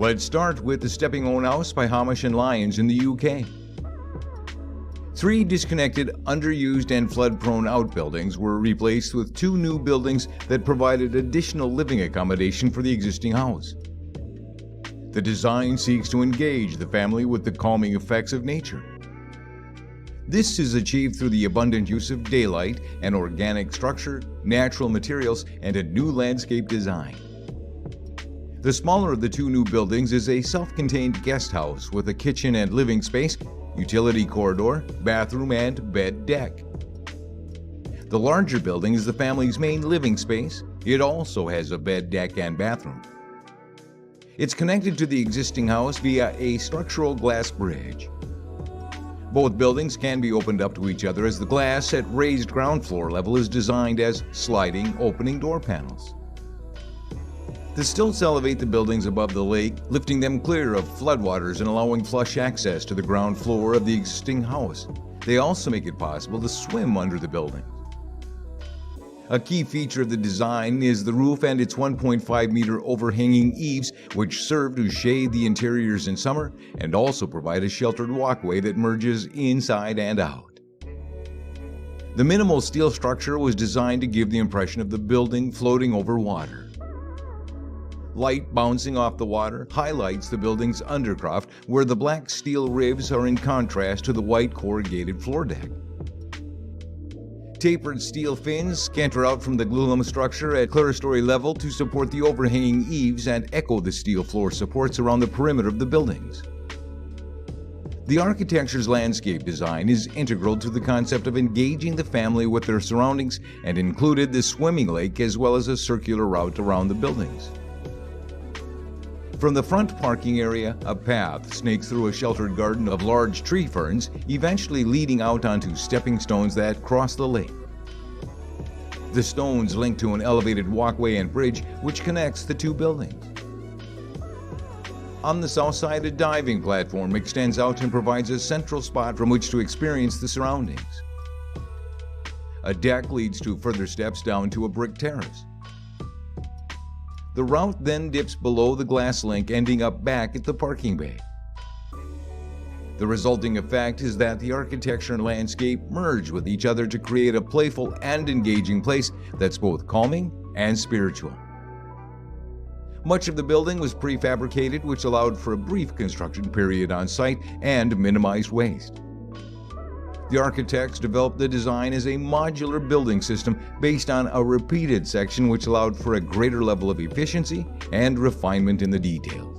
Let's start with the Stepping Own House by Hamish and Lyons in the UK. 3 disconnected, underused, and flood-prone outbuildings were replaced with 2 new buildings that provided additional living accommodation for the existing house. The design seeks to engage the family with the calming effects of nature. This is achieved through the abundant use of daylight, an organic structure, natural materials, and a new landscape design. The smaller of the 2 new buildings is a self-contained guest house with a kitchen and living space, utility corridor, bathroom, and bed deck. The larger building is the family's main living space. It also has a bed deck and bathroom. It's connected to the existing house via a structural glass bridge. Both buildings can be opened up to each other as the glass at raised ground floor level is designed as sliding opening door panels. The stilts elevate the buildings above the lake, lifting them clear of floodwaters and allowing flush access to the ground floor of the existing house. They also make it possible to swim under the building. A key feature of the design is the roof and its 1.5-meter overhanging eaves, which serve to shade the interiors in summer and also provide a sheltered walkway that merges inside and out. The minimal steel structure was designed to give the impression of the building floating over water. Light bouncing off the water highlights the building's undercroft, where the black steel ribs are in contrast to the white corrugated floor deck. Tapered steel fins canter out from the glulam structure at clerestory level to support the overhanging eaves and echo the steel floor supports around the perimeter of the buildings. The architecture's landscape design is integral to the concept of engaging the family with their surroundings and included the swimming lake as well as a circular route around the buildings. From the front parking area, a path snakes through a sheltered garden of large tree ferns, eventually leading out onto stepping stones that cross the lake. The stones link to an elevated walkway and bridge which connects the 2 buildings. On the south side, a diving platform extends out and provides a central spot from which to experience the surroundings. A deck leads to further steps down to a brick terrace. The route then dips below the glass link, ending up back at the parking bay. The resulting effect is that the architecture and landscape merge with each other to create a playful and engaging place that's both calming and spiritual. Much of the building was prefabricated, which allowed for a brief construction period on site and minimized waste. The architects developed the design as a modular building system based on a repeated section, which allowed for a greater level of efficiency and refinement in the details.